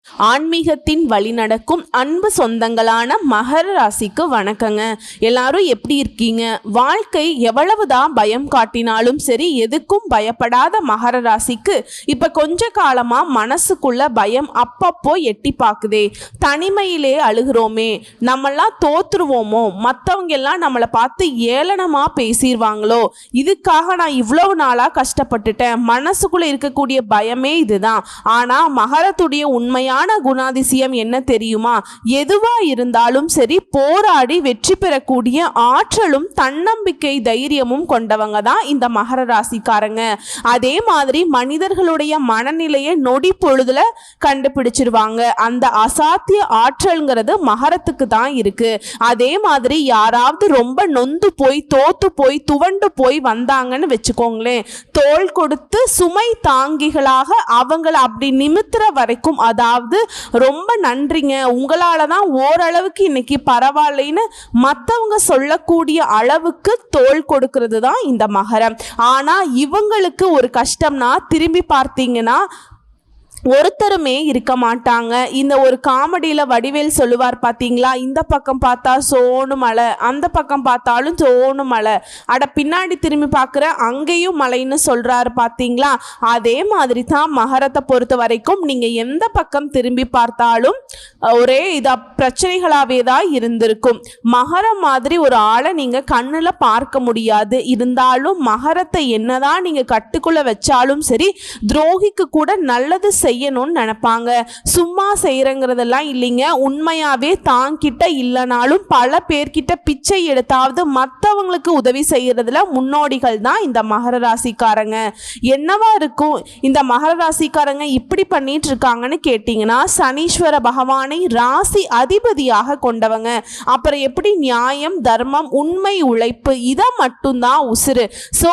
ஆன்மீகத்தின் வழி நடக்கும் அன்பு சொந்தங்களான மகர ராசிக்கு வணக்கங்க. எல்லாரும் எப்படி இருக்கீங்க? வாழ்க்கை எவ்வளவுதான் பயம் காட்டினாலும் சரி, எதுக்கும் பயப்படாத மகர ராசிக்கு இப்ப கொஞ்ச காலமா மனசுக்குள்ள பயம் அப்பப்போ எட்டி பாக்குதே. தனிமையிலே அழுகிறோமே, நம்மெல்லாம் தோத்துருவோமோ, மற்றவங்க எல்லாம் நம்மளை பார்த்து ஏளனமா பேசிடுவாங்களோ, இதுக்காக நான் இவ்வளவு நாளா கஷ்டப்பட்டுட்டேன். மனசுக்குள்ள இருக்கக்கூடிய பயமே இதுதான். ஆனா மகரத்துடைய உண்மையான குணாதிசயம் என்ன தெரியுமா? எதுவா இருந்தாலும் சரி, போராடி வெற்றி பெறக்கூடிய ஆற்றலும் தன்னம்பிக்கை தைரியமும் கொண்டவங்க தான் இந்த மகர ராசிக்காரங்க. அதே மாதிரி மனிதர்களுடைய மனநிலையை நொடி பொழுதுல கண்டுபிடிச்சிருவாங்க. அந்த அசாத்திய ஆற்றல்ங்கிறது மகரத்துக்கு தான் இருக்கு. அதே மாதிரி யாராவது ரொம்ப நொந்து போய் தோத்து போய் துவண்டு போய் வந்தாங்கன்னு வச்சுக்கோங்களேன், தோள் கொடுத்து சுமை தாங்கிகளாக அவங்கள அப்படி நிமித்துற வரைக்கும், அதாவது ரொம்ப நன்றிங்க, உங்களால தான் ஓரளவுக்கு இன்னைக்கு பரவாயில்லைன்னு மற்றவங்க சொல்லக்கூடிய அளவுக்கு தோள் கொடுக்கிறது தான் இந்த மகரம். ஆனா இவங்களுக்கு ஒரு கஷ்டம்னா திரும்பி பார்த்தீங்கன்னா ஒருத்தருமே இருக்க மாட்டாங்க. இந்த ஒரு காமெடியில வடிவேல் சொல்லுவார் பார்த்தீங்களா, இந்த பக்கம் பார்த்தா சோனு மலை, அந்த பக்கம் பார்த்தாலும் சோனு மலை, அட பின்னாடி திரும்பி பார்க்குற அங்கேயும் மலைன்னு சொல்றாரு பார்த்தீங்களா. அதே மாதிரி தான் மகரத்தை பொறுத்த வரைக்கும் நீங்க எந்த பக்கம் திரும்பி பார்த்தாலும் ஒரே இதா பிரச்சனைகளாவே தான் இருந்திருக்கும். மகரம் மாதிரி ஒரு ஆளை நீங்க கண்ணுல பார்க்க முடியாது. இருந்தாலும் மகரத்தை என்னதான் நீங்க கட்டுக்குள்ள வச்சாலும் சரி, துரோகிக்கு கூட நல்லது செய்யணும்னு நினைப்பாங்க. சும்மா செய்யறங்கிறதெல்லாம் இல்லைங்க. உண்மையாவே தாங்கிட்ட இல்லைனாலும் பல பேர்கிட்ட பிச்சை எடுத்தாவது மற்றவங்களுக்கு உதவி செய்யறதுல முன்னோடிகள் தான் இந்த மகர ராசிக்காரங்க. என்னவா இருக்கும் இந்த மகர ராசிக்காரங்க இப்படி பண்ணிட்டு இருக்காங்கன்னு கேட்டீங்கன்னா, சனீஸ்வர பகவானை ராசி அதிபதியாக கொண்டவங்க. அப்புறம் எப்படி நியாயம், தர்மம், உண்மை, உழைப்பு இதை மட்டும்தான் உசுறு. ஸோ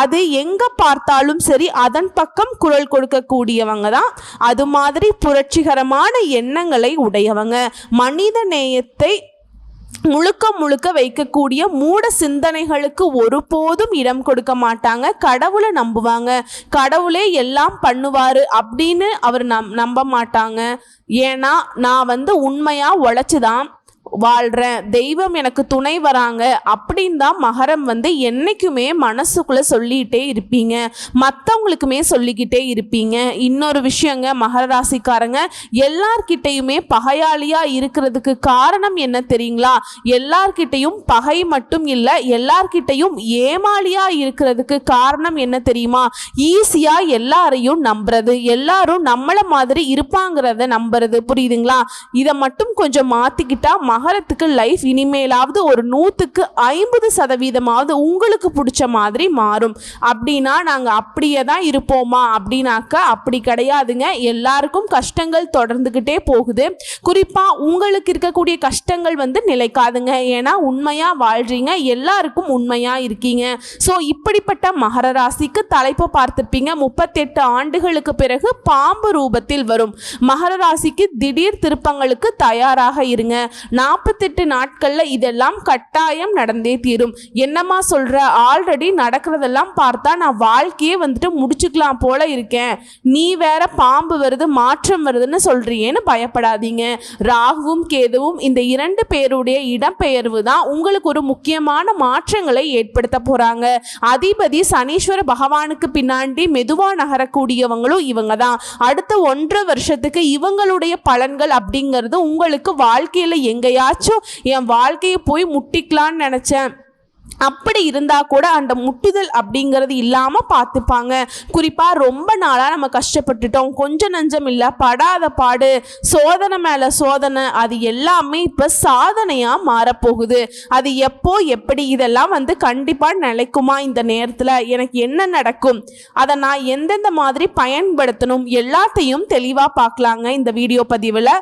அது எங்க பார்த்தாலும் சரி அதன் பக்கம் குரல் கொடுக்கக்கூடியவங்க தான். அது மாதிரி புரட்சிகரமான எண்ணங்களை உடையவங்க. மனித நேயத்தை முழுக்க முழுக்க வைக்கக்கூடிய மூட சிந்தனைகளுக்கு ஒருபோதும் இடம் கொடுக்க மாட்டாங்க. கடவுளை நம்புவாங்க. கடவுளே எல்லாம் பண்ணுவாரு அப்படின்னு அவர் நம்ப மாட்டாங்க. ஏன்னா நான் உண்மையா உழைச்சுதான் வாழ்கிறேன், தெய்வம் எனக்கு துணை வராங்க அப்படின்னு தான் மகரம் என்னைக்குமே மனசுக்குள்ளே சொல்லிகிட்டே இருப்பீங்க. மற்றவங்களுக்குமே சொல்லிக்கிட்டே இருப்பீங்க. இன்னொரு விஷயங்க, மகர ராசிக்காரங்க எல்லார்கிட்டையுமே பகையாளியாக இருக்கிறதுக்கு காரணம் என்ன தெரியுங்களா? எல்லார்கிட்டையும் பகை மட்டும் இல்லை, எல்லார்கிட்டையும் ஏமாளியாக இருக்கிறதுக்கு காரணம் என்ன தெரியுமா? ஈஸியாக எல்லாரையும் நம்புறது, எல்லாரும் நம்மளை மாதிரி இருப்பாங்கிறத நம்புறது. புரியுதுங்களா? இதை மட்டும் கொஞ்சம் மாற்றிக்கிட்டா மகரத்துக்கு லைஃப் இனிமேலாவது ஒரு 100க்கு 50% உங்களுக்கு பிடிச்ச மாதிரி மாறும். அப்படின்னா நாங்கள் அப்படியே தான் இருப்போமா அப்படின்னாக்கா அப்படி கிடையாதுங்க. எல்லாருக்கும் கஷ்டங்கள் தொடர்ந்துக்கிட்டே போகுது. குறிப்பாக உங்களுக்கு இருக்கக்கூடிய கஷ்டங்கள் நிலைக்காதுங்க. ஏன்னா உண்மையாக வாழ்றீங்க, எல்லாருக்கும் உண்மையாக இருக்கீங்க. ஸோ இப்படிப்பட்ட மகர ராசிக்கு தலைப்பை பார்த்துருப்பீங்க. 38 ஆண்டுகளுக்கு பிறகு பாம்பு ரூபத்தில் வரும் மகர ராசிக்கு திடீர் திருப்பங்களுக்கு தயாராக இருங்க. 48 நாட்கள்ல இதெல்லாம் கட்டாயம் நடந்தே தீரும். என்னமா சொல்ற? ஆல்ரெடி நடக்கிறதெல்லாம் பார்த்தா நான் வாழ்க்கையே முடிச்சுக்கலாம் போல இருக்கேன், நீ வேற பாம்பு வருது மாற்றம் வருதுன்னு சொல்றியேன்னு பயப்படாதீங்க. ராகுவும் கேதுவும் இந்த 2 பேருடைய இடம்பெயர்வு தான் உங்களுக்கு ஒரு முக்கியமான மாற்றங்களை ஏற்படுத்த போறாங்க. அதிபதி சனீஸ்வர பகவானுக்கு பின்னாடி மெதுவா நகரக்கூடியவங்களும் இவங்க தான். அடுத்த 1.5 வருஷத்துக்கு இவங்களுடைய பலன்கள் அப்படிங்கிறது உங்களுக்கு வாழ்க்கையில எங்கேயாச்சும் என் வாழ்க்கையை போய் முட்டிக்கலான்னு நினைச்சேன் அப்படி இருந்தா கூட அந்த முட்டுதல் அப்படிங்கிறது இல்லாம பார்த்துப்பாங்க. குறிப்பா ரொம்ப நாளா நம்ம கஷ்டப்பட்டுட்டோம், கொஞ்சம் நஞ்சம் இல்லை, படாத பாடு, சோதனை மேல சோதனை, அது எல்லாமே இப்ப சாதனையா மாறப்போகுது. அது எப்போ எப்படி இதெல்லாம் கண்டிப்பா நிலைக்குமா? இந்த நேரத்துல எனக்கு என்ன நடக்கும், அதை நான் எந்தெந்த மாதிரி பயன்படுத்தணும் எல்லாத்தையும் தெளிவா பார்க்கலாங்க இந்த வீடியோ பதிவில்.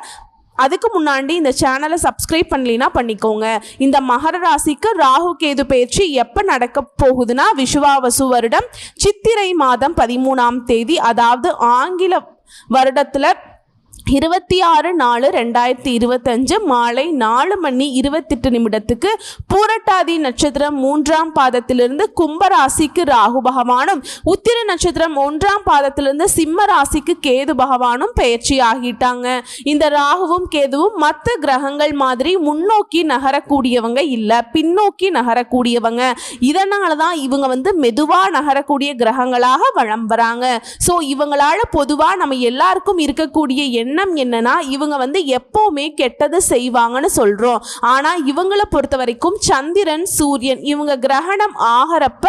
அதுக்கு முன்னாடி இந்த சேனலை சப்ஸ்கிரைப் பண்ணலைன்னா பண்ணிக்கோங்க. இந்த மகர ராசிக்கு ராகு கேது பயிற்சி எப்போ நடக்க போகுதுன்னா, விஷுவாவசு வருடம் சித்திரை மாதம் 13ஆம் தேதி, அதாவது ஆங்கில வருடத்தில் 26/4/2025 மாலை 4:28 பூரட்டாதி நட்சத்திரம் 3ஆம் பாதத்திலிருந்து கும்பராசிக்கு ராகு பகவானும், உத்திர நட்சத்திரம் 1ஆம் பாதத்திலிருந்து சிம்ம ராசிக்கு கேது பகவானும் பெயர்ச்சி ஆகிட்டாங்க. இந்த ராகுவும் கேதுவும் மற்ற கிரகங்கள் மாதிரி முன்னோக்கி நகரக்கூடியவங்க இல்ல, பின்னோக்கி நகரக்கூடியவங்க. இதனால தான் இவங்க மெதுவா நகரக்கூடிய கிரகங்களாக வலம் வராங்க. ஸோ இவங்களால பொதுவா நம்ம எல்லாருக்கும் இருக்கக்கூடிய என்னன்னா இவங்க எப்பவுமே கெட்டது செய்வாங்கன்னு சொல்றோம். ஆனா இவங்களை பொறுத்த வரைக்கும் சந்திரன் சூரியன் இவங்க கிரகணம் ஆகிறப்ப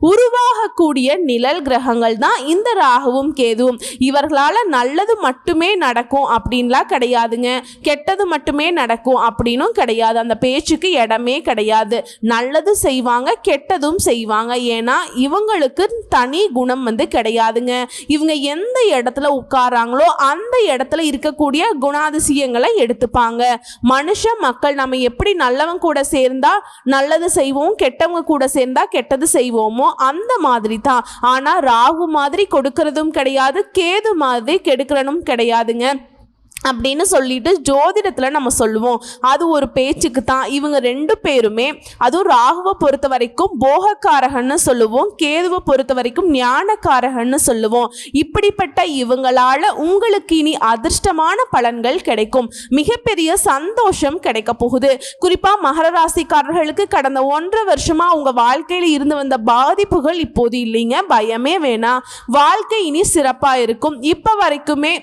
உருவாகக்கூடிய நிழல் கிரகங்கள் தான் இந்த ராகுவும் கேதுவும். இவர்களால நல்லது மட்டுமே நடக்கும் அப்படின்லாம் கிடையாதுங்க, கெட்டது மட்டுமே நடக்கும் அப்படின்னும் கிடையாது. அந்த பேச்சுக்கு இடமே கிடையாது. நல்லது செய்வாங்க, கெட்டதும் செய்வாங்க. ஏன்னா இவங்களுக்கு தனி குணம் கிடையாதுங்க. இவங்க எந்த இடத்துல உட்காராங்களோ அந்த இடத்துல இருக்கக்கூடிய குணாதிசயங்களை எடுத்துப்பாங்க. மனுஷ மக்கள் நம்ம எப்படி நல்லவங்க கூட சேர்ந்தா நல்லது செய்வோம், கெட்டவங்க கூட சேர்ந்தா கெட்டது செய்வோமோ அந்த மாதிரி தான். ஆனா ராகு மாதிரி கொடுக்கறதும் கிடையாது, கேது மாதிரி கெடுக்கிறதும் கிடையாதுங்க அப்படின்னு சொல்லிட்டு ஜோதிடத்தில் நம்ம சொல்லுவோம். அது ஒரு பேச்சுக்கு தான். இவங்க ரெண்டு பேருமே, அதுவும் ராகுவை பொறுத்த வரைக்கும் போகக்காரகன்னு சொல்லுவோம், கேதுவை பொறுத்த வரைக்கும் ஞானக்காரகன்னு சொல்லுவோம். இப்படிப்பட்ட இவங்களால உங்களுக்கு இனி அதிர்ஷ்டமான பலன்கள் கிடைக்கும், மிகப்பெரிய சந்தோஷம் கிடைக்க போகுது. குறிப்பா மகர ராசிக்காரர்களுக்கு கடந்த 1.5 வருஷமா உங்க வாழ்க்கையில் இருந்து வந்த பாதிப்புகள் இப்போது இல்லைங்க, பயமே வேணாம். வாழ்க்கை இனி சிறப்பா இருக்கும். இப்ப வரைக்குமே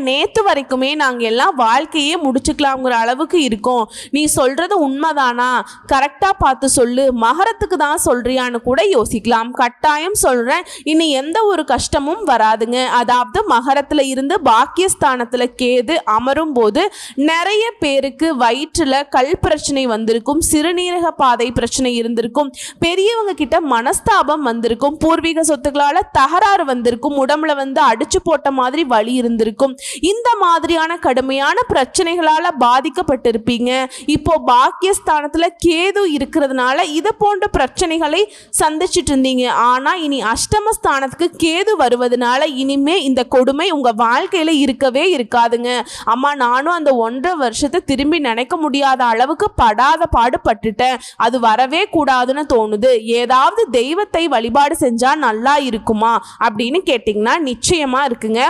நேற்று வரைக்குமே நாங்கள் எல்லாம் வாழ்க்கையே முடிச்சுக்கலாம்ங்கிற அளவுக்கு இருக்கோம். நீ சொல்கிறது உண்மைதானா, கரெக்டாக பார்த்து சொல்லு, மகரத்துக்கு தான் சொல்கிறியான்னு கூட யோசிக்கலாம். கட்டாயம் சொல்கிறேன், இனி எந்த ஒரு கஷ்டமும் வராதுங்க. அதாவது மகரத்தில் இருந்து பாக்கியஸ்தானத்தில் கேது அமரும் போது நிறைய பேருக்கு வயிற்றில் கல் பிரச்சனை வந்திருக்கும், சிறுநீரக பாதை பிரச்சனை இருந்திருக்கும், பெரியவங்க கிட்ட மனஸ்தாபம் வந்திருக்கும், பூர்வீக சொத்துக்களால் தகராறு வந்திருக்கும், உடம்புல அடிச்சு போட்ட மாதிரி வலி இருந்திருக்கும். இந்த மாதிரியான கடுமையான பிரச்சனைகளால பாதிக்கப்பட்டிருப்பீங்க. இப்போ பாக்கியஸ்தானத்துல கேது இருக்கிறதுனால இது போன்ற பிரச்சனைகளை சந்திச்சிட்டு இருந்தீங்க. ஆனா இனி அஷ்டமஸ்தானத்துக்கு கேது வருவதனால இனிமே இந்த கொடுமை உங்க வாழ்க்கையில இருக்கவே இருக்காதுங்க. அம்மா, நானும் அந்த 1.5 வருஷத்தை திரும்பி நினைக்க முடியாத அளவுக்கு படாத பாடுபட்டுட்டேன், அது வரவே கூடாதுன்னு தோணுது, ஏதாவது தெய்வத்தை வழிபாடு செஞ்சா நல்லா இருக்குமா அப்படின்னு கேட்டிங்கன்னா நிச்சயமா இருக்குங்க.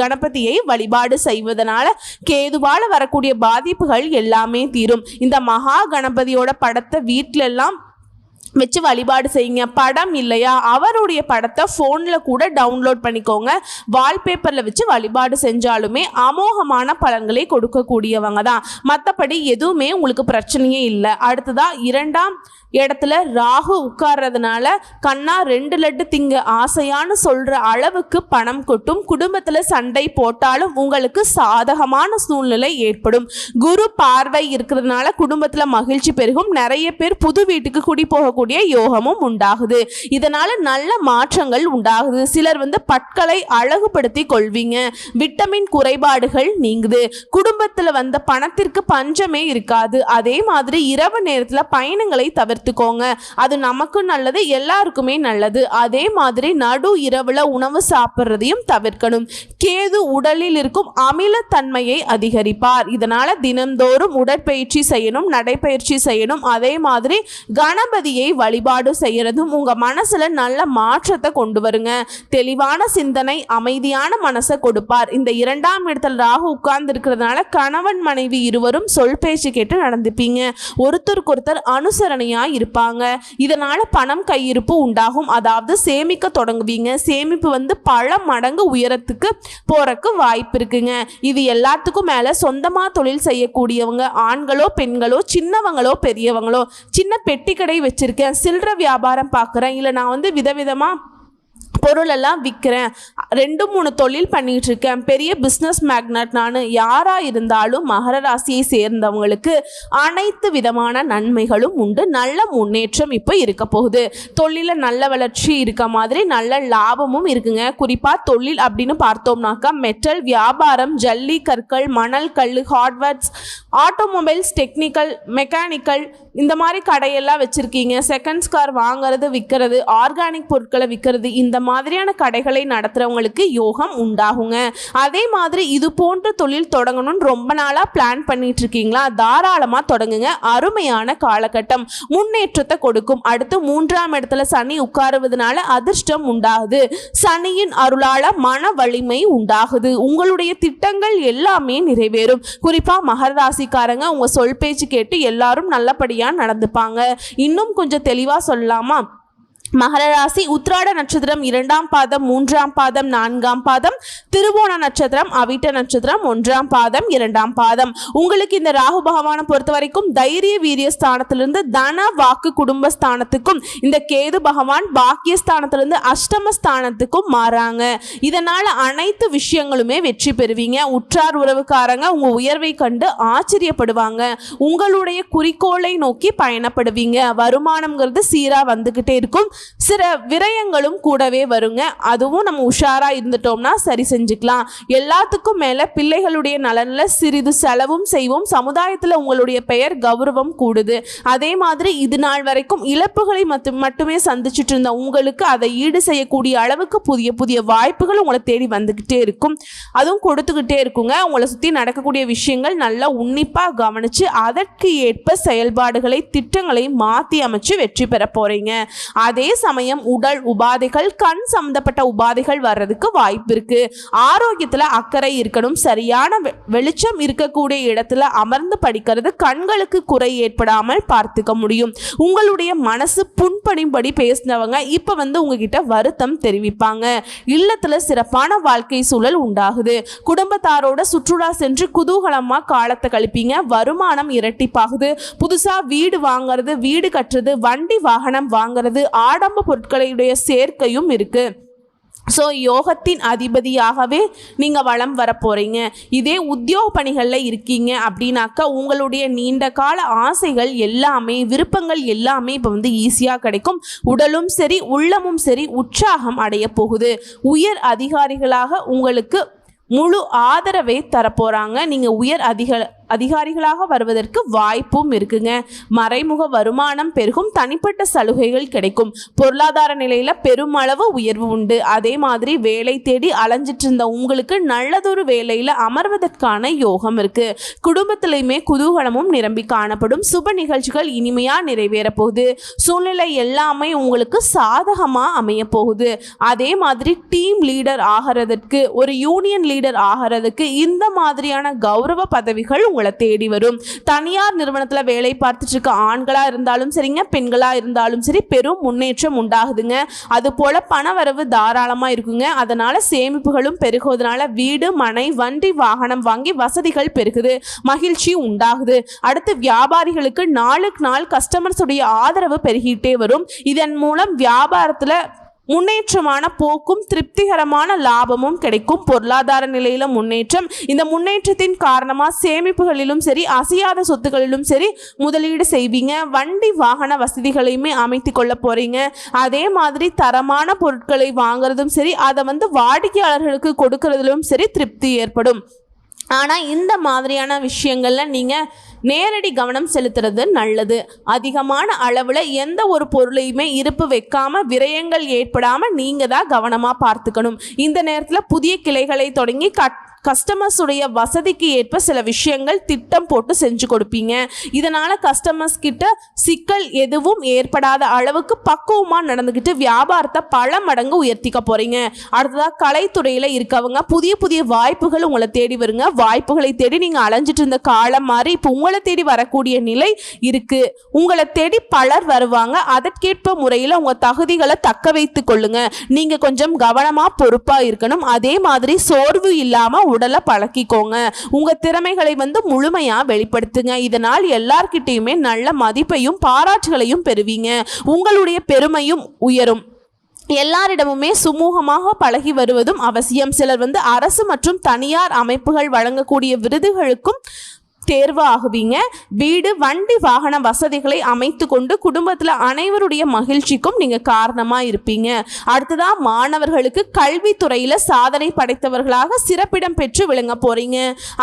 கணபதியை வழிபாடு செய்வதனால கேதுவால வரக்கூடிய பாதிப்புகள் எல்லாமே தீரும். இந்த மகா கணபதியோட படத்தை வீட்டில எல்லாம் வச்சு வழிபாடு செய்யுங்க. படம் இல்லையா, அவருடைய படத்தை ஃபோனில் கூட டவுன்லோட் பண்ணிக்கோங்க. வால்பேப்பரில் வச்சு வழிபாடு செஞ்சாலுமே அமோகமான பலன்களை கொடுக்கக்கூடியவங்க தான். மற்றபடி எதுவுமே உங்களுக்கு பிரச்சனையே இல்லை. அடுத்ததா 2ஆம் இடத்துல ராகு உட்கார்றதுனால கண்ணா 2 லட்டு திங்க ஆசையான்னு சொல்ற அளவுக்கு பணம் கொட்டும். குடும்பத்துல சண்டை போட்டாலும் உங்களுக்கு சாதகமான சூழ்நிலை ஏற்படும். குரு பார்வை இருக்கிறதுனால குடும்பத்துல மகிழ்ச்சி பெருகும். நிறைய பேர் புது வீட்டுக்கு குடி போகக்கூடிய யோகமும் உண்டாகுது. இதனால நல்ல மாற்றங்கள் உண்டாகுது. சிலர் பற்களை அழகுபடுத்தி கொள்வீங்க. விட்டமின் குறைபாடுகள் நீங்குது. குடும்பத்துல பணத்திற்கு பஞ்சமே இருக்காது. அதே மாதிரி இரவு நேரத்துல பயணங்களை தவிர்த்துக்கோங்க, அது நமக்கும் நல்லது, எல்லாருக்குமே நல்லது. அதே மாதிரி நடு இரவுல உணவு சாப்பிட்றதையும் தவிர்க்கணும். கேது உடலில் இருக்கும் அமிலத்தன்மையை அதிகரிப்பார். இதனால தினந்தோறும் உடற்பயிற்சி செய்யணும், நடைப்பயிற்சி செய்யணும். அதே மாதிரி கணபதியை வழிபாடு செய்யறதும் உங்க மனசுல நல்ல மாற்றத்தை கொண்டு வருங்க. தெளிவான சிந்தனை, அமைதியான மனசை கொடுப்பார். இந்த 2ஆம் இடத்துல ராகு உட்கார்ந்து இருக்கிறதுனால கணவன் மனைவி இருவரும் சொல் பேச்சு கேட்டு நடந்துப்பீங்க. ஒருத்தருக்கு ஒருத்தர் அனுசரணையா இருப்பாங்க. இதனால பணம் கையிருப்பு உண்டாகும். அதாவது சேமிக்க தொடங்குவீங்க. சேமிப்பு பல மடங்கு உயரத்துக்கு போறக்கு வாய்ப்பு இருக்குங்க. இது எல்லாத்துக்கும் மேல சொந்தமா தொழில் செய்யக்கூடியவங்க, ஆண்களோ பெண்களோ, சின்னவங்களோ பெரியவங்களோ, சின்ன பெட்டி கடை வச்சிருக்கேன், சில்லறை வியாபாரம் பார்க்குறேன், இல்லை நான் விதவிதமா பொருளெல்லாம் விற்கிறேன், 2-3 தொழில் பண்ணிட்டு இருக்கேன், பெரிய பிஸ்னஸ் மேக்னட் நான், யாராக இருந்தாலும் மகர ராசியை சேர்ந்தவங்களுக்கு அனைத்து விதமான நன்மைகளும் உண்டு. நல்ல முன்னேற்றம் இப்போ இருக்க போகுது. தொழிலில் நல்ல வளர்ச்சி இருக்க மாதிரி நல்ல லாபமும் இருக்குங்க. குறிப்பாக தொழில் அப்படின்னு பார்த்தோம்னாக்கா மெட்டல் வியாபாரம், ஜல்லி கற்கள், மணல் கல், ஹார்ட்வேர்ஸ், ஆட்டோமொபைல்ஸ், டெக்னிக்கல், மெக்கானிக்கல், இந்த மாதிரி கடையெல்லாம் வச்சுருக்கீங்க, செகண்ட்ஸ் கார் வாங்குறது விற்கிறது, ஆர்கானிக் பொருட்களை விற்கிறது, இந்த மாதிரியான கடைகளை நடத்துகிறவங்களுக்கு யோகம் உண்டாகுங்க. அதே மாதிரி இது போன்ற தொழில் தொடங்கணும்னு ரொம்ப நாளாக பிளான் பண்ணிட்டு இருக்கீங்களா? தாராளமாக தொடங்குங்க. அருமையான காலகட்டம், முன்னேற்றத்தை கொடுக்கும். அடுத்து 3ஆம் இடத்துல சனி உட்காருவதனால அதிர்ஷ்டம் உண்டாகுது. சனியின் அருளால மன வலிமை உண்டாகுது. உங்களுடைய திட்டங்கள் எல்லாமே நிறைவேறும். குறிப்பாக மகர ராசிக்காரங்க உங்கள் சொல் பேச்சு கேட்டு எல்லாரும் நல்லபடியாக நடந்துப்பாங்க. இன்னும் கொஞ்சம் தெளிவா சொல்லலாமா? மகர ராசி உத்திராட நட்சத்திரம் 2ஆம் பாதம் 3ஆம் பாதம் 4ஆம் பாதம், திருவோண நட்சத்திரம் அவிட்ட நட்சத்திரம் 1ஆம் பாதம் 2ஆம் பாதம். உங்களுக்கு இந்த ராகு பகவானை பொறுத்த வரைக்கும் தைரிய வீரிய ஸ்தானத்திலிருந்து தன வாக்கு குடும்ப ஸ்தானத்துக்கும், இந்த கேது பகவான் பாக்கிய ஸ்தானத்திலிருந்து அஷ்டம ஸ்தானத்துக்கும் மாறாங்க. இதனால அனைத்து விஷயங்களுமே வெற்றி பெறுவீங்க. உற்றார் உறவுக்காரங்க உங்க உயர்வை கண்டு ஆச்சரியப்படுவாங்க. உங்களுடைய குறிக்கோளை நோக்கி பயணப்படுவீங்க. வருமானம்ங்கிறது சீரா வந்துகிட்டே இருக்கும். சில விரயங்களும் கூடவே வருங்க. அதுவும் நம்ம உஷாரா இருந்துட்டோம்னா சரி செஞ்சுக்கலாம். எல்லாத்துக்கும் மேல பிள்ளைகளுடைய நலன்ல சிறிது செலவும் செய்வோம். சமுதாயத்துல உங்களுடைய பெயர் கௌரவம் கூடுது. அதே மாதிரி இது நாள் வரைக்கும் இழப்புகளை மட்டுமே சந்திச்சுட்டு இருந்த உங்களுக்கு அதை ஈடு செய்யக்கூடிய அளவுக்கு புதிய புதிய வாய்ப்புகள் உங்களை தேடி வந்துகிட்டே இருக்கும். அதுவும் கொடுத்துக்கிட்டே இருக்குங்க. உங்களை சுத்தி நடக்கக்கூடிய விஷயங்கள் நல்லா உன்னிப்பா கவனிச்சு அதற்கு ஏற்ப செயல்பாடுகளை திட்டங்களை மாற்றி அமைச்சு வெற்றி பெற போறீங்க. அதே சமயம் உடல் உபாதைகள், கண் சம்பந்தப்பட்ட உபாதைகள் வர்றதுக்கு வாய்ப்பு இருக்கு. ஆரோக்கியத்துல அக்கறை இருக்கணும். சரியான வெளிச்சம் இருக்கக்கூடிய இடத்துல அமர்ந்து படிக்கிறது கண்களுக்கு குறை ஏற்படாமல் பார்த்துக்க முடியும். உங்களுடைய மனசு புண்படிம்படி பேசினவங்க இப்ப உங்ககிட்ட வருத்தம் தெரிவிப்பாங்க. இல்லத்துல சிறப்பான வாழ்க்கை சூழல் உண்டாகுது. குடும்பத்தாரோட சுற்றுலா சென்று குதூகலமா காலத்தை கழிப்பீங்க. வருமானம் இரட்டிப்பாகுது. புதுசா வீடு வாங்குறது, வீடு கட்டுறது, வண்டி வாகனம் வாங்குறது, ஆடம்ப பொருட்களுடைய சேர்க்கையும் இருக்கு. ஸோ யோகத்தின் அதிபதியாகவே நீங்கள் வளம் வர போகிறீங்க. இதே உத்தியோக பணிகளில் இருக்கீங்க அப்படின்னாக்கா உங்களுடைய நீண்ட கால ஆசைகள் எல்லாமே, விருப்பங்கள் எல்லாமே இப்போ ஈஸியாக கிடைக்கும். உடலும் சரி உள்ளமும் சரி உற்சாகம் அடைய போகுது. உயர் அதிகாரிகளாக உங்களுக்கு முழு ஆதரவை தரப்போகிறாங்க. நீங்கள் உயர் அதிகாரிகளாக வருவதற்கு வாய்ப்பும் இருக்குங்க. மறைமுக வருமானம் பெருகும். தனிப்பட்ட சலுகைகள் கிடைக்கும். பொருளாதார நிலையில பெருமளவு உயர்வு உண்டு. அதே மாதிரி வேலை தேடி அலைஞ்சிட்டு இருந்த உங்களுக்கு நல்லதொரு வேலையில அமர்வதற்கான யோகம் இருக்கு. குடும்பத்திலையுமே குதூகலமும் நிரம்பி காணப்படும். சுப நிகழ்ச்சிகள் இனிமையா நிறைவேற போகுது. சூழ்நிலை எல்லாமே உங்களுக்கு சாதகமா அமைய போகுது. அதே மாதிரி டீம் லீடர் ஆகிறதுக்கு, ஒரு யூனியன் லீடர் ஆகிறதுக்கு இந்த மாதிரியான கௌரவ பதவிகள் உங்களை தேடி வரும். தனியார் நிறுவனத்துல வேலை பார்த்துட்டு இருக்க ஆண்களா இருந்தாலும் சரிங்க, பெண்களா இருந்தாலும் சரி, பெரும் முன்னேற்றம் உண்டாகுதுங்க. அது போல பணவரவு தாராளமா இருக்குங்க. அதனால சேமிப்புகளும் பெருகுவதனால வீடு, மனை, வண்டி, வாகனம் வாங்கி வசதிகள் பெருகுது, மகிழ்ச்சி உண்டாகுது. அடுத்து வியாபாரிகளுக்கு நாளுக்கு நாள் கஸ்டமர்ஸ் உடைய ஆதரவு பெருகிட்டே வரும். இதன் மூலம் வியாபாரத்துல முன்னேற்றமான போக்கும் திருப்திகரமான லாபமும் கிடைக்கும். பொருளாதார நிலையில முன்னேற்றம். இந்த முன்னேற்றத்தின் காரணமா சேமிப்புகளிலும் சரி, அசையாத சொத்துக்களிலும் சரி முதலீடு செய்வீங்க. வண்டி வாகன வசதிகளையுமே அமைத்து கொள்ள போறீங்க. அதே மாதிரி தரமான பொருட்களை வாங்குறதும் சரி, அதை வாடிக்கையாளர்களுக்கு கொடுக்கறதிலும் சரி திருப்தி ஏற்படும். ஆனால் இந்த மாதிரியான விஷயங்களில் நீங்கள் நேரடி கவனம் செலுத்துறது நல்லது. அதிகமான அளவில் எந்த ஒரு பொருளையுமே இருப்பு வைக்காமல் விரயங்கள் ஏற்படாமல் நீங்கள் தான் கவனமாக பார்த்துக்கணும். இந்த நேரத்தில் புதிய கிளைகளை தொடங்கி கஸ்டமர்ஸ் உடைய வசதிக்கு ஏற்ப சில விஷயங்கள் திட்டம் போட்டு செஞ்சு கொடுப்பீங்க. இதனால கஸ்டமர்ஸ் கிட்ட சிக்கல் எதுவும் ஏற்படாத அளவுக்கு பக்குவமா நடந்துக்கிட்டு வியாபாரத்தை பல மடங்கு உயர்த்திக்க போறீங்க. அடுத்ததா கலைத்துறையில இருக்கவங்க புதிய புதிய வாய்ப்புகள் உங்களை தேடி வருங்க. வாய்ப்புகளை தேடி நீங்க அலைஞ்சிட்டு இருந்த காலம் மாறி இப்போ உங்களை தேடி வரக்கூடிய நிலை இருக்கு. உங்களை தேடி பலர் வருவாங்க. அதற்கேற்ப முறையில் உங்க தகுதிகளை தக்க வைத்துக் கொள்ளுங்க. நீங்க கொஞ்சம் கவனமா பொறுப்பா இருக்கணும். அதே மாதிரி சோர்வு இல்லாம உடலை பழக்கிக்கோங்க. உங்க திறமைகளை முழுமையா வெளிப்படுத்துங்க. இதனால் எல்லார்கிட்டையுமே நல்ல மதிப்பையும் பாராட்டுகளையும் பெறுவீங்க. உங்களுடைய பெருமையும் உயரும். எல்லாரிடமுமே சுமூகமாக பழகி வருவதும் அவசியம். சிலர் அரசு மற்றும் தனியார் அமைப்புகள் வழங்கக்கூடிய விருதுகளுக்கும் தேர்வு ஆகுவீங்க. வீடு வண்டி வாகன வசதிகளை அமைத்து கொண்டு குடும்பத்தில் அனைவருடைய மகிழ்ச்சிக்கும் நீங்க காரணமா இருப்பீங்க. அடுத்ததான் மாணவர்களுக்கு கல்வித்துறையில சாதனை படைத்தவர்களாக சிறப்பிடம் பெற்று விளங்க போறீங்க.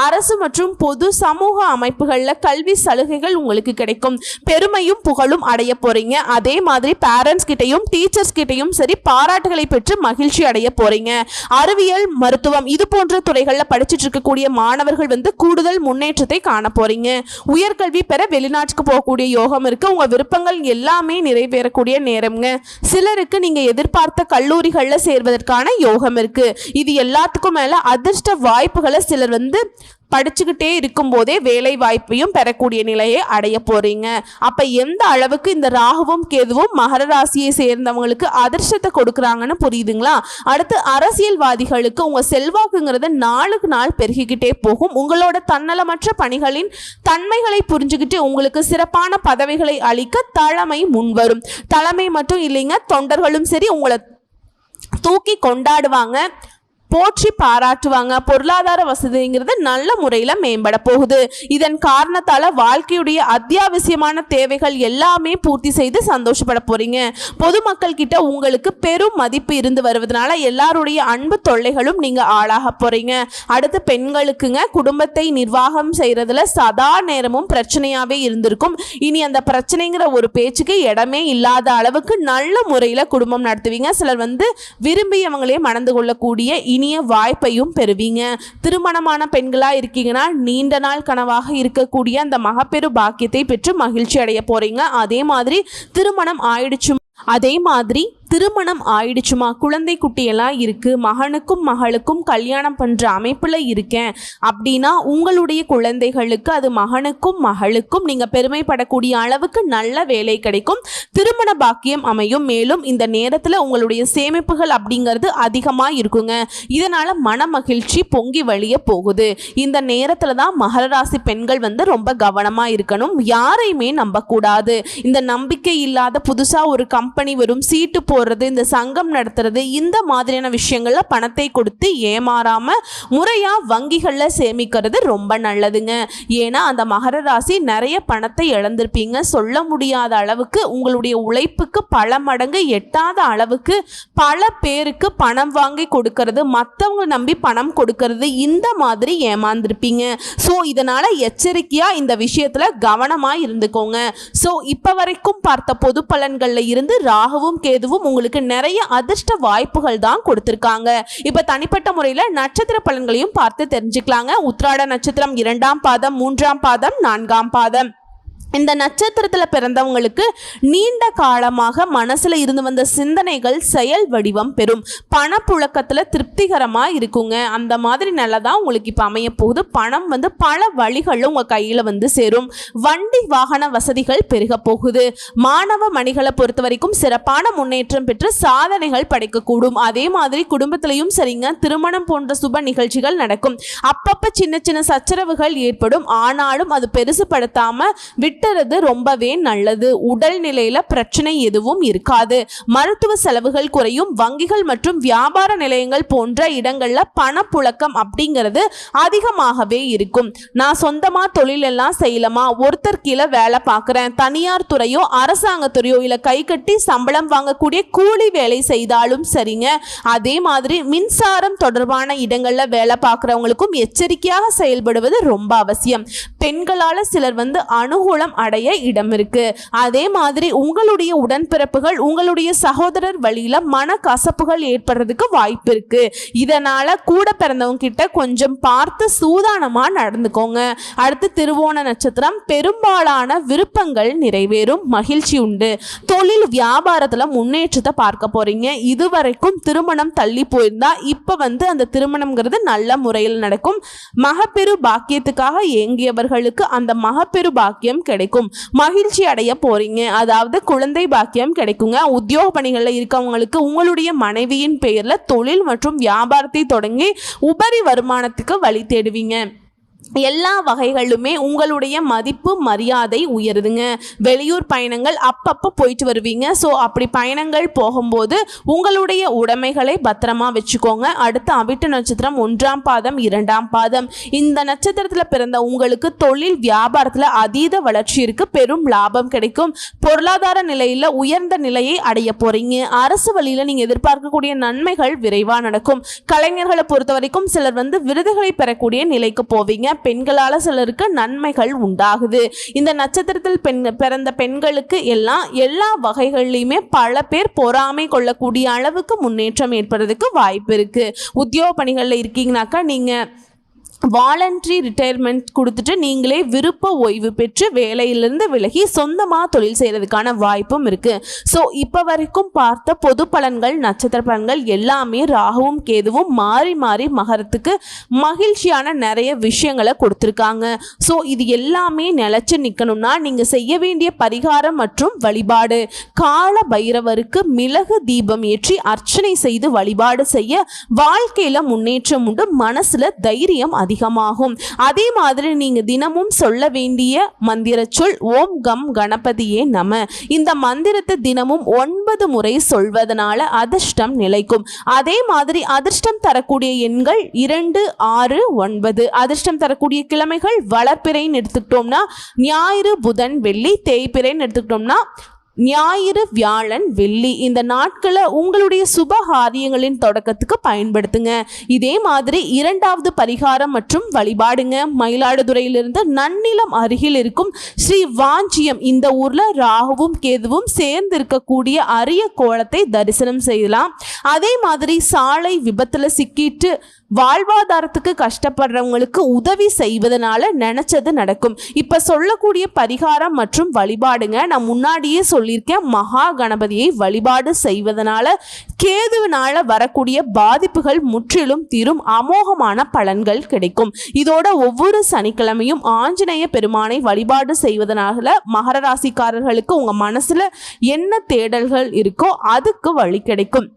அரசு மற்றும் பொது சமூக அமைப்புகளில் கல்வி சலுகைகள் உங்களுக்கு கிடைக்கும். பெருமையும் புகழும் அடைய போறீங்க. அதே மாதிரி பேரண்ட்ஸ் கிட்டையும் டீச்சர்ஸ் கிட்டையும் சரி பாராட்டுகளை பெற்று மகிழ்ச்சி அடைய போறீங்க. அறிவியல், மருத்துவம் இது போன்ற துறைகளில் படிச்சுட்டு இருக்கக்கூடிய மாணவர்கள் கூடுதல் முன்னேற்றத்தை காண போறீங்க. உயர்கல்வி பெற வெளிநாட்டுக்கு போகக்கூடிய யோகம் இருக்கு. உங்க விருப்பங்கள் எல்லாமே நிறைவேறக்கூடிய நேரம்ங்க. சிலருக்கு நீங்க எதிர்பார்த்த கல்லூரிகள்ல சேர்வதற்கான யோகம் இருக்கு. இது எல்லாத்துக்கும் மேல அதிர்ஷ்ட வாய்ப்புகளை சிலர் படிச்சுக்கிட்டே இருக்கும் போதே வேலை வாய்ப்பையும் பெறக்கூடிய நிலையை அடைய போறீங்க. அப்ப எந்த அளவுக்கு இந்த ராகுவும் கேதுவும் மகர ராசியை சேர்ந்தவங்களுக்கு அதிர்ஷ்டத்தை கொடுக்குறாங்கன்னு புரியுதுங்களா? அடுத்து அரசியல்வாதிகளுக்கு உங்க செல்வாக்குங்கிறது நாளுக்கு நாள் பெருகிக்கிட்டே போகும். உங்களோட தன்னலமற்ற பணிகளின் தன்மைகளை புரிஞ்சுக்கிட்டு உங்களுக்கு சிறப்பான பதவிகளை அளிக்க தலைமை முன்வரும். தலைமை மட்டும் இல்லைங்க, தொண்டர்களும் சரி உங்களை தூக்கி கொண்டாடுவாங்க, போற்றி பாராட்டுவாங்க. பொருளாதார வசதிங்கிறது நல்ல முறையில் மேம்பட போகுது. இதன் காரணத்தால் வாழ்க்கையுடைய அத்தியாவசியமான தேவைகள் எல்லாமே பூர்த்தி செய்து சந்தோஷப்பட போறீங்க. பொதுமக்கள் கிட்ட உங்களுக்கு பெரும் மதிப்பு இருந்து வருவதனால எல்லாருடைய அன்பு தொல்லைகளும் நீங்க ஆளாக போறீங்க. அடுத்து பெண்களுக்குங்க, குடும்பத்தை நிர்வாகம் செய்யறதுல சதா நேரமும் பிரச்சனையாவே இருந்திருக்கும். இனி அந்த பிரச்சனைங்கிற ஒரு பேச்சுக்கு இடமே இல்லாத அளவுக்கு நல்ல முறையில் குடும்பம் நடத்துவீங்க. சிலர் விரும்பியவங்களே மணந்து கொள்ளக்கூடிய இனிய வாய்ப்பையும் பெறுவீங்க. திருமணமான பெண்களா இருக்கீங்கன்னா நீண்ட நாள் கனவாக இருக்கக்கூடிய அந்த மகப்பேறு பாக்கியத்தை பெற்று மகிழ்ச்சி அடைய போறீங்க. அதே மாதிரி திருமணம் ஆயிடுச்சுமா, குழந்தை குட்டியெல்லாம் இருக்கு, மகனுக்கும் மகளுக்கும் கல்யாணம் பண்ற அமைப்புல இருக்கேன் அப்படின்னா உங்களுடைய குழந்தைகளுக்கு அது மகனுக்கும் மகளுக்கும் நீங்க பெருமைப்படக்கூடிய அளவுக்கு நல்ல வேலை கிடைக்கும். திருமண பாக்கியம் அமையும். மேலும் இந்த நேரத்துல உங்களுடைய சேமிப்புகள் அப்படிங்கிறது அதிகமா இருக்குங்க. இதனால மன மகிழ்ச்சி பொங்கி வழிய போகுது. இந்த நேரத்துல தான் மகர ராசி பெண்கள் ரொம்ப கவனமா இருக்கணும். யாரையுமே நம்பக்கூடாது. இந்த நம்பிக்கை இல்லாத புதுசா ஒரு கம்பெனி வரும், சீட்டு போடுறது, இந்த சங்கம் நடத்துறது, இந்த மாதிரியான விஷயங்கள்ல பணத்தை கொடுத்து ஏமாறாம முறையா வங்கிகள்ல சேமிக்கிறது ரொம்ப நல்லதுங்க. ஏன்னா அந்த மகர ராசி நிறைய பணத்தை இழந்திருப்பீங்க. சொல்ல முடியாத அளவுக்கு உங்களுடைய உழைப்புக்கு பல மடங்கு எட்டாத அளவுக்கு பல பேருக்கு பணம் வாங்கி கொடுக்கறது, மற்றவங்க நம்பி பணம் கொடுக்கறது, இந்த மாதிரி ஏமாந்திருப்பீங்க. ஸோ இதனால எச்சரிக்கையா இந்த விஷயத்துல கவனமா இருந்துக்கோங்க. ஸோ இப்ப வரைக்கும் பார்த்த பொது பலன்கள்ல இருந்து ராகுவும் கேதுவும் உங்களுக்கு நிறைய அதிர்ஷ்ட வாய்ப்புகள் தான் கொடுத்திருக்காங்க. இப்ப தனிப்பட்ட முறையில் நட்சத்திர பலன்களையும் பார்த்து தெரிஞ்சுக்கலாங்க. உத்திராட நட்சத்திரம் 2ஆம் பாதம், 3ஆம் பாதம், 4ஆம் பாதம். இந்த நட்சத்திரத்தில் பிறந்தவங்களுக்கு நீண்ட காலமாக மனசுல இருந்து வந்த சிந்தனைகள் செயல் வடிவம் பெறும். பணப்புழக்கத்தில் திருப்திகரமாக இருக்குங்க. அந்த மாதிரி நல்லதான் உங்களுக்கு இப்போ அமைய போகுது. பணம் பல வழிகளில் உங்கள் கையில் சேரும். வண்டி வாகன வசதிகள் பெருக போகுது. மாணவ மணிகளை பொறுத்த வரைக்கும் சிறப்பான முன்னேற்றம் பெற்று சாதனைகள் படைக்கக்கூடும். அதே மாதிரி குடும்பத்திலையும் சரிங்க, திருமணம் போன்ற சுப நிகழ்ச்சிகள் நடக்கும். அப்பப்போ சின்ன சின்ன சச்சரவுகள் ஏற்படும். ஆனாலும் அது பெருசுபடுத்தாம விட்டுறது ரொம்பவே நல்லது. உடல் நிலையில பிரச்சனை எதுவும் இருக்காது. மருத்துவ செலவுகள் குறையும். வங்கிகள் மற்றும் வியாபார நிலையங்கள் போன்ற இடங்கள்ல பணப்புழக்கம் அப்படிங்கிறது அதிகமாகவே இருக்கும். நான் சொந்தமா தொழில் எல்லாம் செய்யலாமா, ஒருத்தர் கீழே வேலை பார்க்குறேன், தனியார் துறையோ அரசாங்கத்துறையோ இல்லை கை கட்டி சம்பளம் வாங்கக்கூடிய கூலி வேலை செய்தாலும் சரிங்க. அதே மாதிரி மின்சாரம் தொடர்பான இடங்கள்ல வேலை பார்க்குறவங்களுக்கும் எச்சரிக்கையாக செயல்படுவது ரொம்ப அவசியம். பெண்களால சிலர் அனுகூலம் அடைய இடம் இருக்கு. அதே மாதிரி உங்களுடைய உடன்பிறப்புகள், உங்களுடைய சகோதரர் வழியில மனக்கசப்புகள் ஏற்படுறதுக்கு வாய்ப்பு இருக்கு. இதனால கூட பிறந்தவங்க கிட்ட கொஞ்சம் பார்த்து சூதானமா நடந்துக்கோங்க. அடுத்து திருவோண நட்சத்திரம். பெரும்பாலான விருப்பங்கள் நிறைவேறும். மகிழ்ச்சி உண்டு. தொழில் வியாபாரத்துல முன்னேற்றத்தை பார்க்க போறீங்க. இதுவரைக்கும் திருமணம் தள்ளி போயிருந்தா இப்ப அந்த திருமணம்ங்கிறது நல்ல முறையில் நடக்கும். மகப்பெரு பாக்கியத்துக்காக ஏங்கியவர்களுக்கு அந்த மகப்பெரு பாக்கியம் கிடைக்கும். மகிழ்ச்சி அடைய போறீங்க. அதாவது குழந்தை பாக்கியம் கிடைக்குங்க. உத்தியோக பணிகளில் இருக்கவங்களுக்கு உங்களுடைய மனைவியின் பெயர்ல தொழில் மற்றும் வியாபாரத்தை தொடங்கி உபரி வருமானத்துக்கு வழி தேடுவீங்க. எல்லா வகைகளுமே உங்களுடைய மதிப்பு மரியாதை உயருதுங்க. வெளியூர் பயணங்கள் அப்பப்போ போயிட்டு வருவீங்க. ஸோ அப்படி பயணங்கள் போகும்போது உங்களுடைய உடைமைகளை பத்திரமா வச்சுக்கோங்க. அடுத்து அவிட்ட நட்சத்திரம் 1ஆம் பாதம் 2ஆம் பாதம் இந்த நட்சத்திரத்தில் பிறந்த உங்களுக்கு தொழில் வியாபாரத்தில் அதீத வளர்ச்சி இருக்கு. பெரும் லாபம் கிடைக்கும். பொருளாதார நிலையில் உயர்ந்த நிலையை அடைய போறீங்க. அரசு வழியில் நீங்கள் எதிர்பார்க்கக்கூடிய நன்மைகள் விரைவாக நடக்கும். கலைஞர்களை பொறுத்த வரைக்கும் சிலர் விருதுகளை பெறக்கூடிய நிலைக்கு போவீங்க. பெண்களால் சிலருக்கு நன்மைகள் உண்டாகுது. இந்த நட்சத்திரத்தில் பிறந்த பெண்களுக்கு எல்லா வகைகளிலுமே பல பேர் பொறாமை கொள்ளக்கூடிய அளவுக்கு முன்னேற்றம் ஏற்படுறதுக்கு வாய்ப்பு இருக்கு. உத்தியோக பணிகளில் இருக்கீங்கன்னாக்கா நீங்க வாலண்டரி ரிட்டையர்மெண்ட் கொடுத்துட்டு நீங்களே விருப்ப ஓய்வு பெற்று வேலையிலிருந்து விலகி சொந்தமாக தொழில் செய்கிறதுக்கான வாய்ப்பும் இருக்குது. ஸோ இப்போ வரைக்கும் பார்த்த பொது பலன்கள் நட்சத்திர பலன்கள் எல்லாமே ராகுவும் கேதுவும் மாறி மாறி மகரத்துக்கு மகிழ்ச்சியான நிறைய விஷயங்களை கொடுத்துருக்காங்க. ஸோ இது எல்லாமே நிலச்சி நிற்கணும்னா நீங்கள் செய்ய வேண்டிய பரிகாரம் மற்றும் வழிபாடு, கால பைரவருக்கு மிளகு தீபம் ஏற்றி அர்ச்சனை செய்து வழிபாடு செய்ய வாழ்க்கையில் முன்னேற்றம் உண்டு. மனசில் தைரியம் அதிகமாகும். அதே மாதிரி நீங்க தினமும் சொல்ல வேண்டிய மந்திர சொல் ஓம் கம் கணபதியே நம. இந்த மந்திரத்தை தினமும் 9 முறை சொல்வதனால அதிர்ஷ்டம் நிலைக்கும். அதே மாதிரி அதிர்ஷ்டம் தரக்கூடிய எண்கள் 2, 6, 9. அதிர்ஷ்டம் தரக்கூடிய கிழமைகள் வளர்ப்பிறைன்னு எடுத்துக்கிட்டோம்னா ஞாயிறு, புதன், வெள்ளி. தேய்பிறைன்னு எடுத்துக்கிட்டோம்னா ஞாயிறு, வியாழன், வெள்ளி. இந்த நாட்களை உங்களுடைய சுப காரியங்களின் தொடக்கத்துக்கு பயன்படுத்துங்க. இதே மாதிரி 2வது பரிகாரம் மற்றும் வழிபாடுங்க. மயிலாடுதுறையிலிருந்து நன்னிலம் அருகில் இருக்கும் ஸ்ரீ வாஞ்சியம் இந்த ஊர்ல ராகுவும் கேதுவும் சேர்ந்து இருக்கக்கூடிய அரிய கோலத்தை தரிசனம் செய்யலாம். அதே மாதிரி சாலை விபத்துல சிக்கிட்டு வாழ்வாதாரத்துக்கு கஷ்டப்படுறவங்களுக்கு உதவி செய்வதனால நினைச்சது நடக்கும். இப்ப சொல்லக்கூடிய பரிகாரம் மற்றும் வழிபாடுங்க நான் முன்னாடியே சொல்லியிருக்கேன். மகா கணபதியை வழிபாடு செய்வதனால கேதுவினால வரக்கூடிய பாதிப்புகள் முற்றிலும் தீரும். அமோகமான பலன்கள் கிடைக்கும். இதோட ஒவ்வொரு சனிக்கிழமையும் ஆஞ்சநேய பெருமானை வழிபாடு செய்வதனால மகர ராசிக்காரர்களுக்கு உங்க மனசுல என்ன தேடல்கள் இருக்கோ அதுக்கு வழி கிடைக்கும்.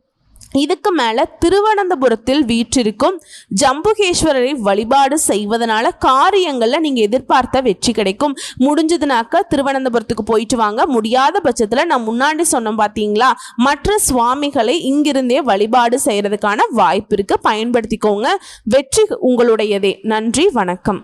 இதுக்கு மேல திருவனந்தபுரத்தில் வீற்றிருக்கும் ஜம்புகேஸ்வரரை வழிபாடு செய்வதனால காரியங்கள்ல நீங்க எதிர்பார்த்த வெற்றி கிடைக்கும். முடிஞ்சதுனாக்க திருவனந்தபுரத்துக்கு போயிட்டு வாங்க. முடியாத பட்சத்துல நான் முன்னாடி சொன்னோம் பாத்தீங்களா, மற்ற சுவாமிகளை இங்கிருந்தே வழிபாடு செய்யறதுக்கான வாய்ப்பு இருக்கு. பயன்படுத்திக்கோங்க. வெற்றி உங்களுடையதே. நன்றி, வணக்கம்.